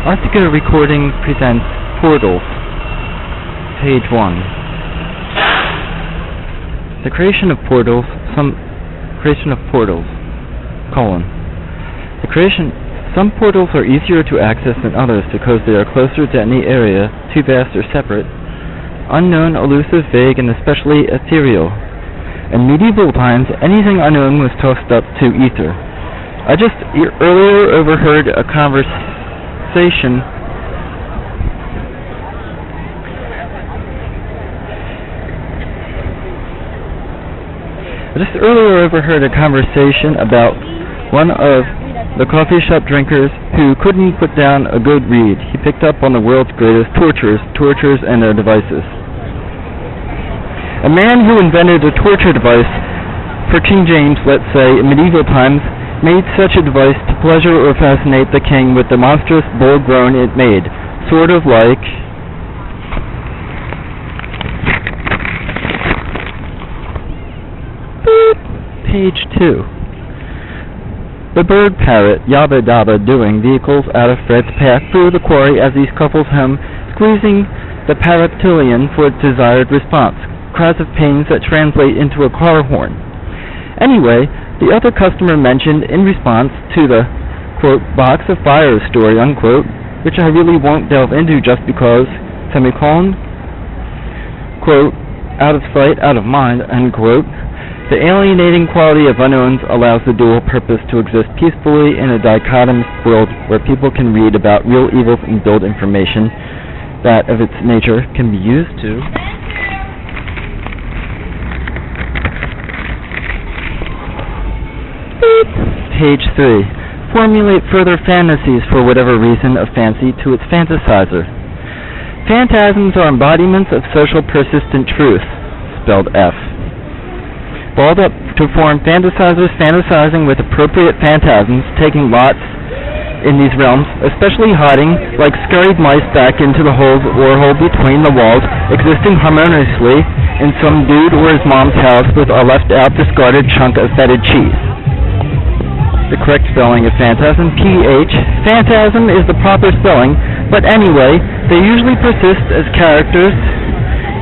Artica Recording presents Portals, page 1. The creation of portals, some portals are easier to access than others because they are closer to any area, too vast or separate, unknown, elusive, vague, and especially ethereal. In medieval times, anything unknown was tossed up to ether. I just earlier overheard a conversation about one of the coffee shop drinkers who couldn't put down a good read. He picked up on the world's greatest tortures and their devices. A man who invented a torture device for King James, let's say, in medieval times, made such a device to pleasure or fascinate the king with the monstrous bull groan it made, sort of like page 2. The bird parrot, yabba dabba doing vehicles out of Fred's path through the quarry as he scuffles home, squeezing the paratillion for its desired response. Cries of pains that translate into a car horn. Anyway, the other customer mentioned in response to the, quote, box of fire story, unquote, which I really won't delve into just because, semicolon, quote, out of sight, out of mind, unquote, the alienating quality of unknowns allows the dual purpose to exist peacefully in a dichotomous world where people can read about real evils and build information that, of its nature, can be used to page 3. Formulate further fantasies for whatever reason of fancy to its fantasizer. Phantasms are embodiments of social persistent truth, spelled F. Balled up to form fantasizers fantasizing with appropriate phantasms, taking lots in these realms, especially hiding like scurried mice back into the holes or hole between the walls, existing harmoniously in some dude or his mom's house with a left-out discarded chunk of fetid cheese. The correct spelling of phantasm, P-H. Phantasm is the proper spelling, but anyway, they usually persist as characters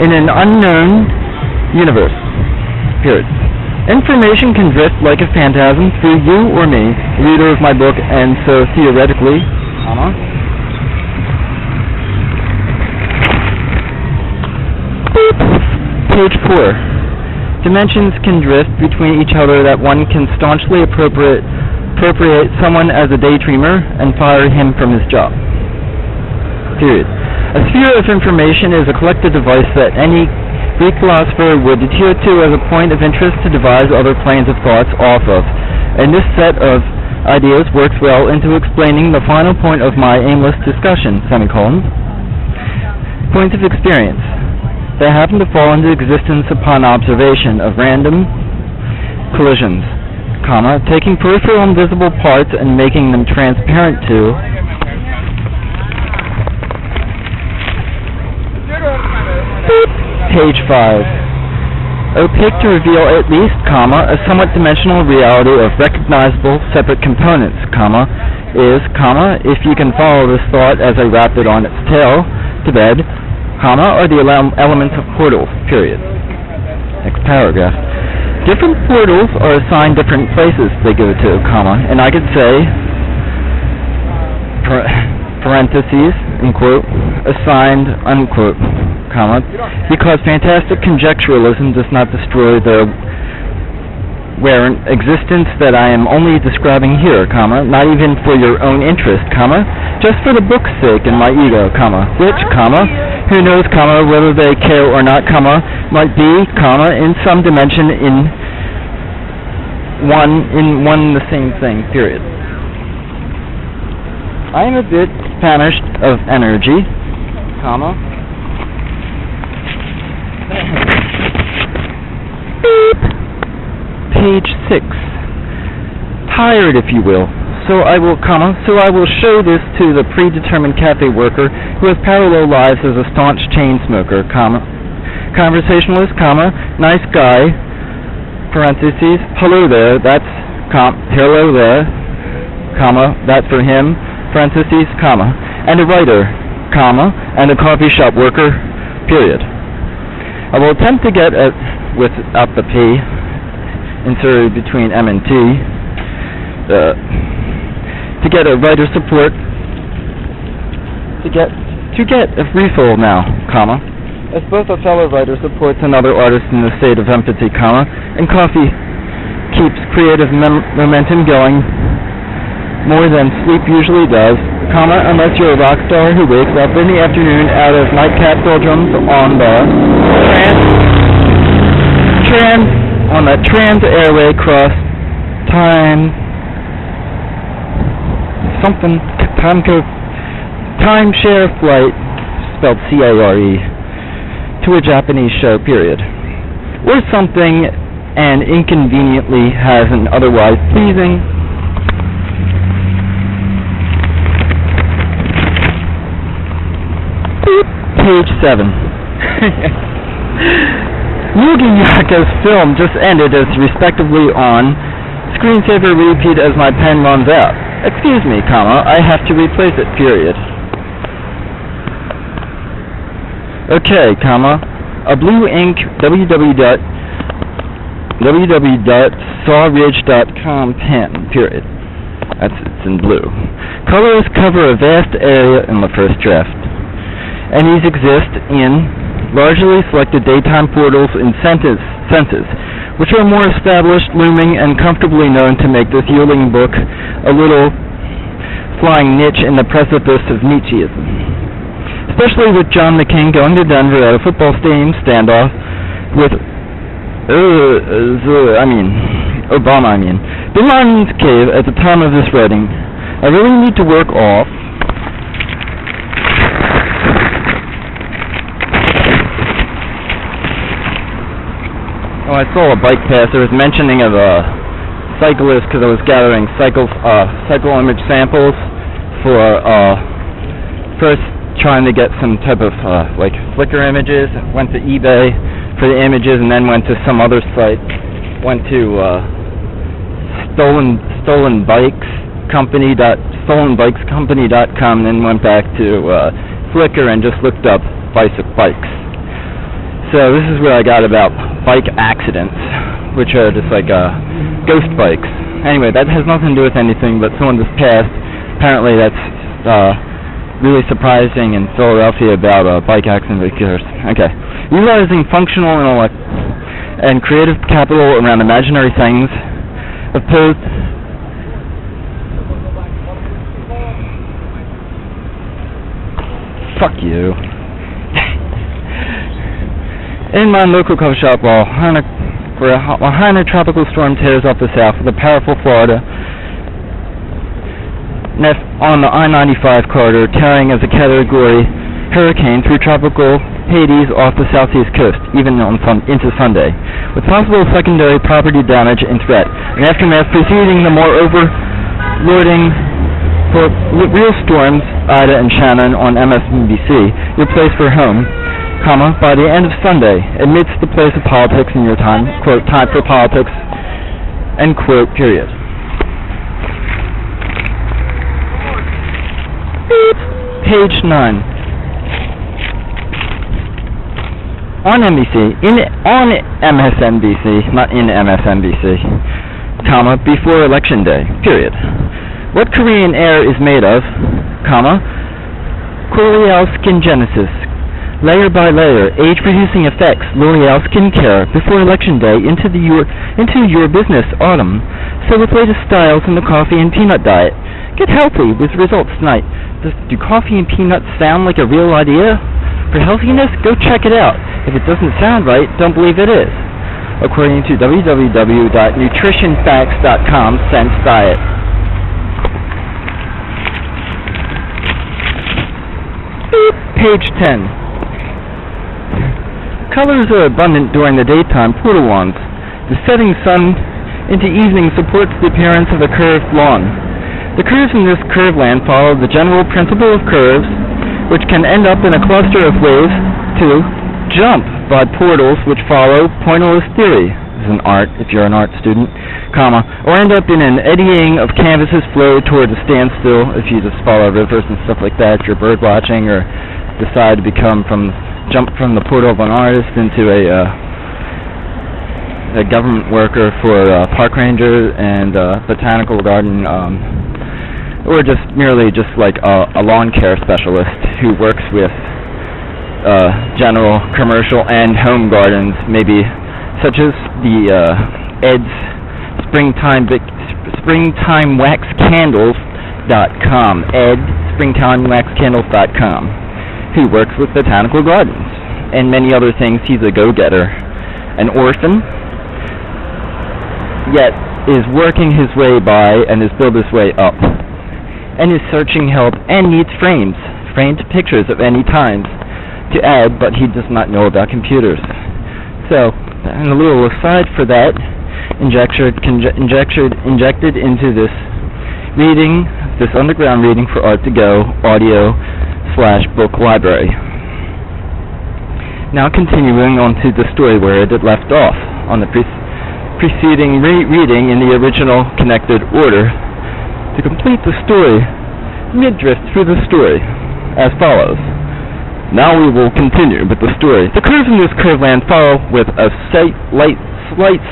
in an unknown universe. Period. Information can drift like a phantasm through you or me, reader of my book, and so theoretically, page 4. Dimensions can drift between each other that one can staunchly appropriate someone as a daydreamer and fire him from his job. Period. A sphere of information is a collective device that any Greek philosopher would adhere to as a point of interest to devise other planes of thoughts off of, and this set of ideas works well into explaining the final point of my aimless discussion, semicolon. Points of experience. They happen to fall into existence upon observation of random collisions, taking peripheral invisible parts and making them transparent to page 5. Opaque to reveal at least, a somewhat dimensional reality of recognizable separate components, is, if you can follow this thought as I wrapped it on its tail to bed, are the elements of portals, period. Next paragraph. Different portals are assigned different places they go to, and I could say, parentheses, unquote, assigned, unquote, because fantastic conjecturalism does not destroy the existence that I am only describing here, not even for your own interest, just for the book's sake and my ego, which, who knows, whether they care or not, might be, in some dimension in one the same thing, period. I am a bit famished of energy, page 6. Tired, if you will. So I will show this to the predetermined cafe worker who has parallel lives as a staunch chain smoker, conversationalist, nice guy, parentheses, hello there, that's, hello there, that's for him, parentheses, and a writer, comma, and a coffee shop worker, period. I will attempt to get at, without the P, inserted between M and T, to get a writer support, to get a refill now, comma, as both a fellow writer supports another artist in the state of empathy, comma, and coffee keeps creative momentum going more than sleep usually does, comma, unless you're a rock star who wakes up in the afternoon out of nightcap doldrums on the trans airway cross time timeshare flight, spelled C-A-R-E, to a Japanese show, period. Or something, and inconveniently has an otherwise pleasing page 7. Yugi Yaka's film just ended as respectively on screensaver repeat as my pen runs out. Excuse me, comma, I have to replace it, period. Okay, comma, a blue ink www.sawridge.com pen, period. It's in blue. Colors cover a vast area in the first draft, and these exist in largely selected daytime portals in senses, which are more established, looming, and comfortably known to make this yielding book a little flying niche in the precipice of Nietzscheism. Especially with John McCain going to Denver at a football stadium standoff with Obama, Bin Laden's cave at the time of this writing. I really need to work off I saw a bike pass. There was mentioning of a cyclist because I was gathering cycle image samples for first trying to get some type of like Flickr images. Went to eBay for the images and then went to some other site. Went to stolenbikescompany.com and then went back to Flickr and just looked up bikes. So this is where I got about bike accidents, which are just like ghost bikes. Anyway, that has nothing to do with anything, but someone just passed. Apparently that's really surprising in Philadelphia about a bike accident. Okay. Utilizing functional intellect and creative capital around imaginary things, opposed... Fuck you. In my local coffee shop, while Hana tropical storm tears up the south with a powerful Florida on the I-95 corridor, tearing as a Category hurricane through tropical Hades off the southeast coast, even into Sunday, with possible secondary property damage and threat. An aftermath preceding the more overlording for real storms, Ida and Shannon on MSNBC, your place for home, comma, by the end of Sunday, amidst the place of politics in your time, quote, time for politics, end quote, period. Page 9. On MSNBC, not in MSNBC, comma, before Election Day, period. What Korean air is made of, comma, L'Oreal Skin Genesis, layer by layer, age-reducing effects, L'Oreal Skincare, before Election Day, into your business, autumn. So with latest styles in the coffee and peanut diet. Get healthy with results tonight. Do coffee and peanuts sound like a real idea? For healthiness, go check it out. If it doesn't sound right, don't believe it is. According to www.nutritionfacts.com, Sense Diet. Page 10. Colors are abundant during the daytime portal ones. The setting sun into evening supports the appearance of a curved lawn. The curves in this curve land follow the general principle of curves, which can end up in a cluster of waves to jump by portals which follow pointillist theory. is an art, if you're an art student, comma, or end up in an eddying of canvases flow towards a standstill if you just follow rivers and stuff like that, if you're bird watching, or decide to jump from the portal of an artist into a government worker for a park ranger and botanical garden, or just merely like a lawn care specialist who works with general commercial and home gardens, maybe such as the Ed's SpringtimeWaxCandles.com, SpringtimeWaxCandles.com, who works with botanical gardens and many other things. He's a go-getter, an orphan, yet is working his way by and has built his way up, and is searching help and needs framed pictures of any times to add, but he does not know about computers. So, and a little aside for that, injected into this reading, this underground reading for Art2Go audio/book library. Now continuing on to the story where it had left off on the preceding reading in the original connected order. To complete the story, mid-drift through the story as follows. Now we will continue with the story. The curves in this curve land follow with a slight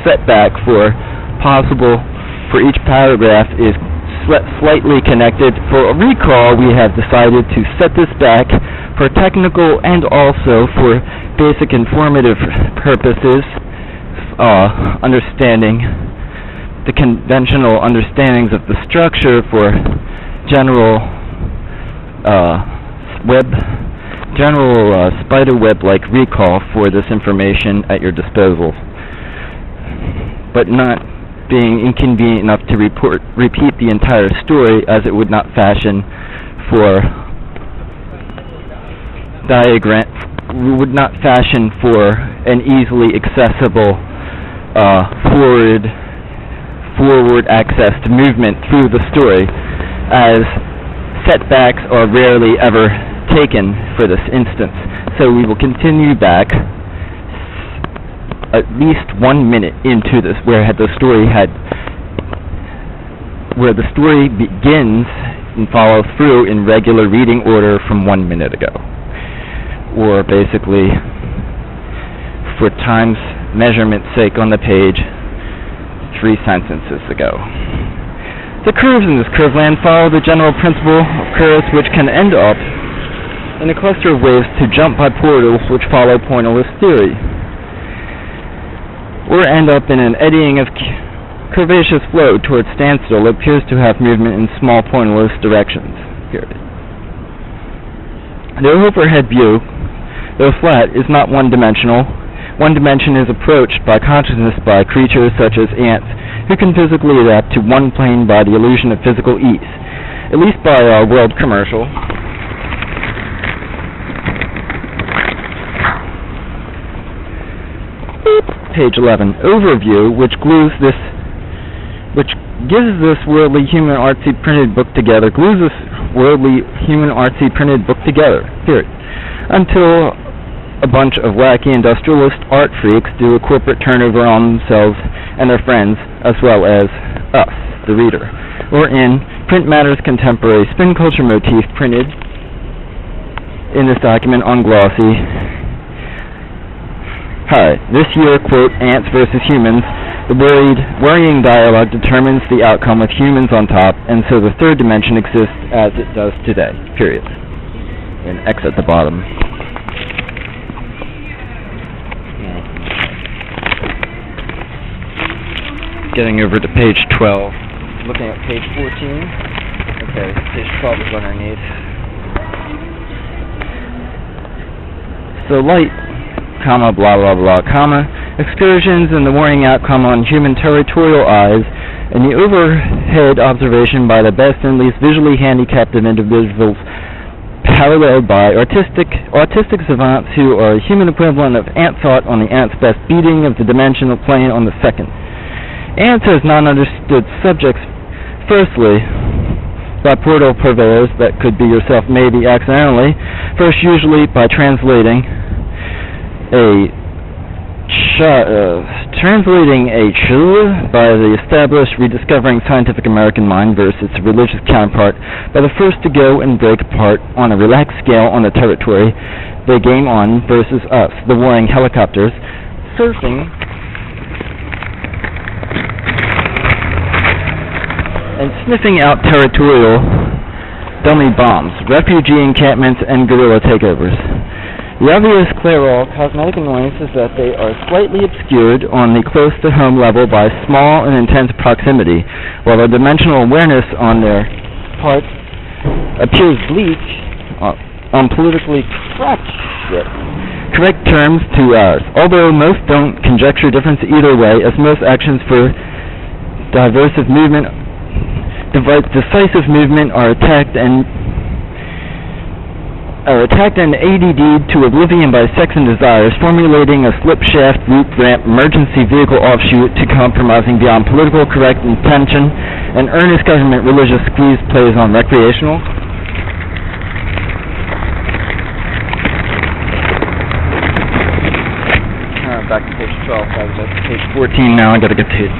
setback for each paragraph is slightly connected. For a recall, we have decided to set this back for technical and also for basic informative purposes, understanding the conventional understandings of the structure for general spider web-like recall for this information at your disposal, but not being inconvenient enough to repeat the entire story, as it would not fashion for an easily accessible forward access to movement through the story, as setbacks are rarely ever taken for this instance. So we will continue back at least 1 minute into this, where the story begins and follows through in regular reading order from 1 minute ago, or basically, for time's measurement's sake on the page, 3 sentences ago. The curves in this curve land follow the general principle of curves, which can end up in a cluster of waves to jump by portals which follow pointillist theory, or end up in an eddying of curvaceous flow towards standstill that appears to have movement in small pointillist directions. Period. The overhead view, though flat, is not one-dimensional. One dimension is approached by consciousness by creatures such as ants, who can physically adapt to one plane by the illusion of physical ease, at least by our world commercial. Page 11, overview, which gives this worldly human artsy printed book together, period, until a bunch of wacky industrialist art freaks do a corporate turnover on themselves and their friends, as well as us, the reader, or in Print Matters Contemporary Spin Culture motif printed in this document on glossy. Hi, this year, quote, Ants versus Humans, the worrying dialogue determines the outcome with humans on top, and so the third dimension exists as it does today, period. And X at the bottom. Getting over to page 12. Looking at page 14. Okay, page 12 is underneath. So light, comma, blah, blah, blah, comma, excursions and the worrying outcome on human territorial eyes, and the overhead observation by the best and least visually handicapped of individuals, paralleled by autistic savants who are a human equivalent of ant thought on the ant's best beating of the dimensional plane on the second. Ants as non-understood subjects, firstly, by portal purveyors, that could be yourself maybe accidentally, first usually by translating a translating a ch by the established Rediscovering Scientific American Mind versus its religious counterpart by the first to go and break apart on a relaxed scale on the territory they game on versus us, the warring helicopters, surfing and sniffing out territorial dummy bombs, refugee encampments, and guerrilla takeovers. The obvious clairol cosmetic annoyance is that they are slightly obscured on the close-to-home level by small and intense proximity, while the dimensional awareness on their part appears bleak on politically correct terms to ours, although most don't conjecture difference either way, as most actions for decisive movement are attacked and ADD'd to oblivion by sex and desires, formulating a slip shaft, root ramp, emergency vehicle offshoot to compromising beyond political correct intention and earnest government religious squeeze plays on recreational. Back to page 12. I was at page 14 now. I gotta get to page 14.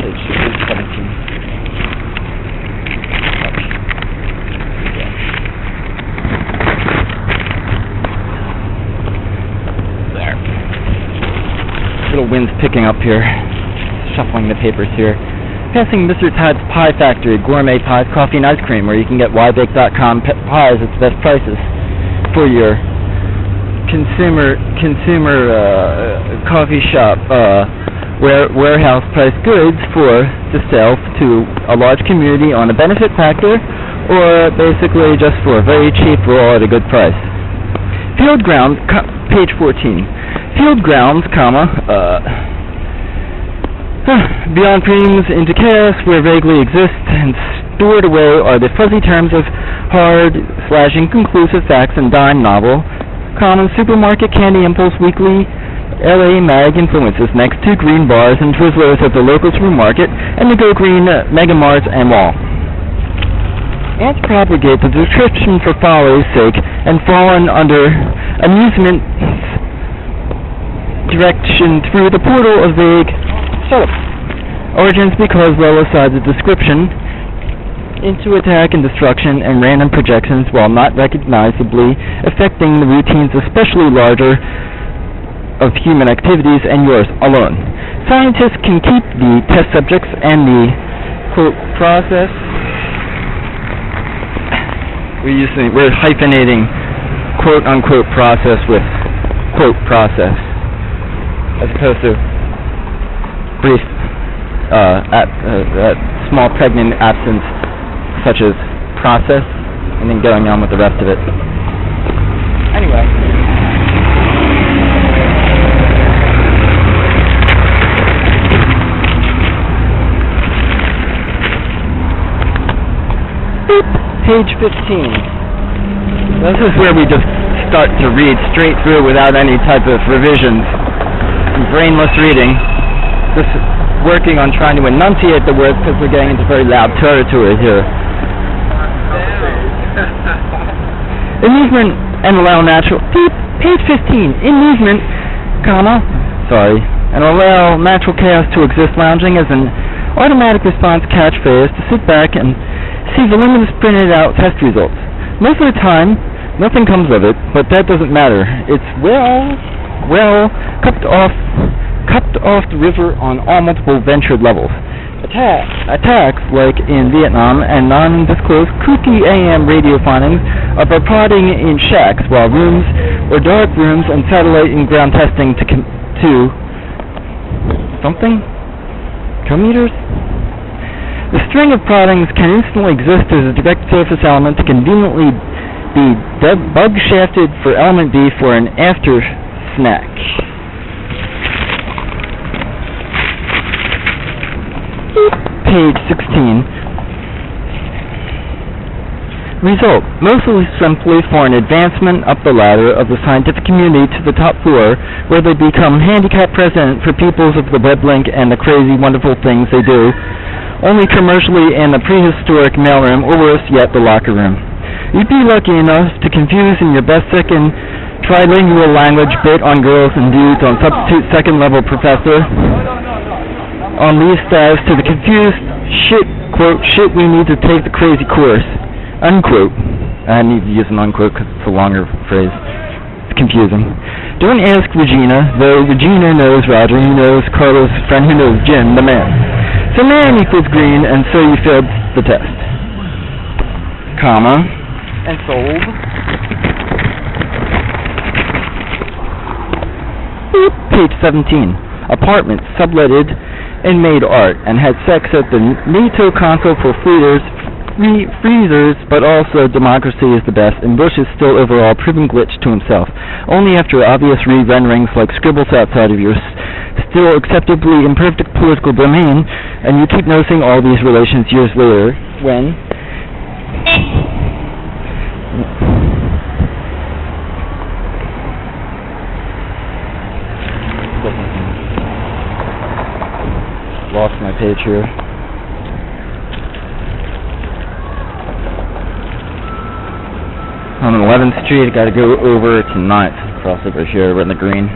Page 17. There. Little wind's picking up here. Shuffling the papers here. Passing Mr. Todd's Pie Factory, gourmet pies, coffee, and ice cream, where you can get ybake.com pies at the best prices for your consumer coffee shop warehouse price goods to sell to a large community on a benefit factor, or basically just for very cheap raw at a good price. Field grounds, page 14. Field grounds, beyond premiums into chaos where vaguely exist and stored away are the fuzzy terms of hard/inconclusive facts and dime novel, common supermarket candy impulse weekly, LA mag influences next to green bars and Twizzlers at the local supermarket and the Go Green Megamarts and Mall. Ants propagate the description for folly's sake and fallen under amusement's direction through the portal of vague origins because well aside the description into attack and destruction and random projections while not recognizably affecting the routines especially larger of human activities and yours alone. Scientists can keep the test subjects and the quote process. We're hyphenating quote unquote process with quote process as opposed to brief small pregnant absence such as process, and then going on with the rest of it. Anyway. Page 15. This is where we just start to read straight through without any type of revisions. Brainless reading. Just working on trying to enunciate the words because we're getting into very loud territory here. In movement and allow natural page 15. In movement, and allow natural chaos to exist. Lounging as an automatic response catchphrase to sit back and see voluminous printed out test results. Most of the time, nothing comes of it, but that doesn't matter. It's well cut off the river on all multiple ventured levels. Attacks, like in Vietnam, and non-disclosed kooky AM radio findings are prodding in shacks, while rooms or dark rooms and satellite and ground testing to something? Kilometers? The string of proddings can instantly exist as a direct surface element to conveniently be bug-shafted for element B for an after snack. Page 16. Result. Mostly simply for an advancement up the ladder of the scientific community to the top floor, where they become handicap president for peoples of the web link and the crazy wonderful things they do, only commercially in the prehistoric mailroom, or worse yet, the locker room. You'd be lucky enough to confuse in your best second trilingual language bit on girls and dudes on substitute second-level professor on leave status to the confused shit, quote, shit we need to take the crazy course, unquote. I need to use an unquote because it's a longer phrase. It's confusing. Don't ask Regina, though Regina knows Roger, who knows Carlos' friend, who knows Jim, the man. So man equals green, and so you failed the test. Comma. And sold. Page 17. Apartment subletted and made art, and had sex at the NATO console for freezers, but also democracy is the best, and Bush is still overall proving glitch to himself. Only after obvious re-renderings like scribbles outside of your still acceptably imperfect political domain, and you keep noticing all these relations years later, when lost my page here. I'm on 11th Street. I gotta go over to 9th. Cross over here. We're in the green.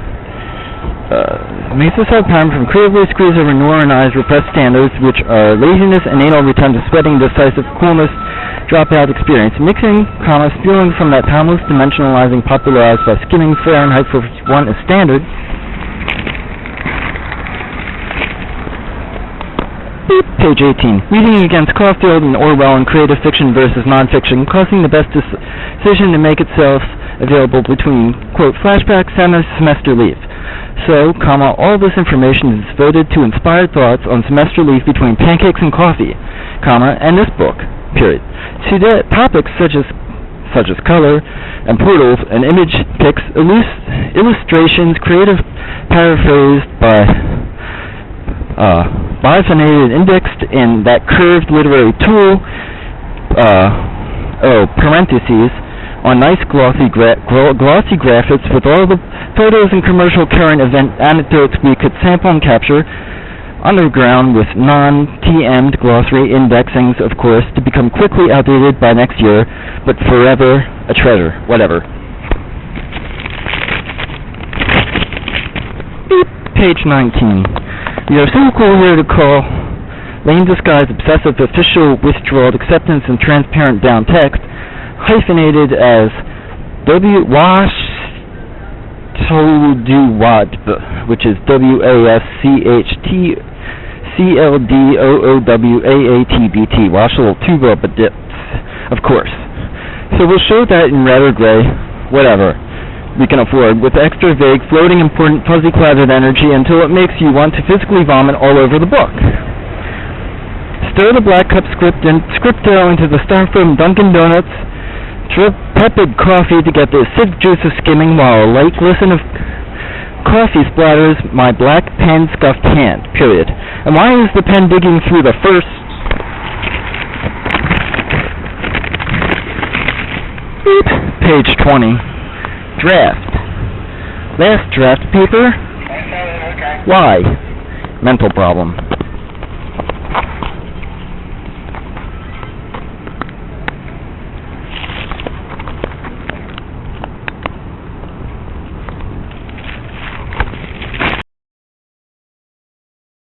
Makes this hard time from creatively squeeze over Nora and I's repressed standards, which are laziness and ain't all return to sweating, decisive coolness, dropout experience. Mixing, spewing from that timeless dimensionalizing popularized by skimming Fahrenheit 451 as standard. Page 18. Reading against Caulfield and Orwell in creative fiction versus nonfiction, causing the best decision to make itself available between, quote, flashbacks and a semester leave. So, all this information is devoted to inspired thoughts on semester leave between pancakes and coffee, and this book, period. Today, topics such as color and portals and image pics, illustrations, creative paraphrased by bifurcated, indexed in that curved literary tool, parentheses, on nice glossy graphics with all the photos and commercial current event anecdotes we could sample and capture, underground with non-TM'd glossary indexings, of course, to become quickly outdated by next year, but forever a treasure, whatever. Page 19. We are so cool here to call lame disguised obsessive official withdrawal acceptance and transparent down text, hyphenated as WASCHTCLDOOWAATB, which is WASCHTCLDOOWAATBT, Washel of course. So we'll show that in red or gray, whatever we can afford, with extra vague, floating, important, fuzzy-clouded energy until it makes you want to physically vomit all over the book. Stir the black cup scripto into the styrofoam Dunkin' Donuts, tepid coffee to get the acidic juices skimming while a light glisten of coffee splatters my black pen scuffed hand, period. And why is the pen digging through the first... Page 20. Draft. Last draft paper? Why? Mental problem.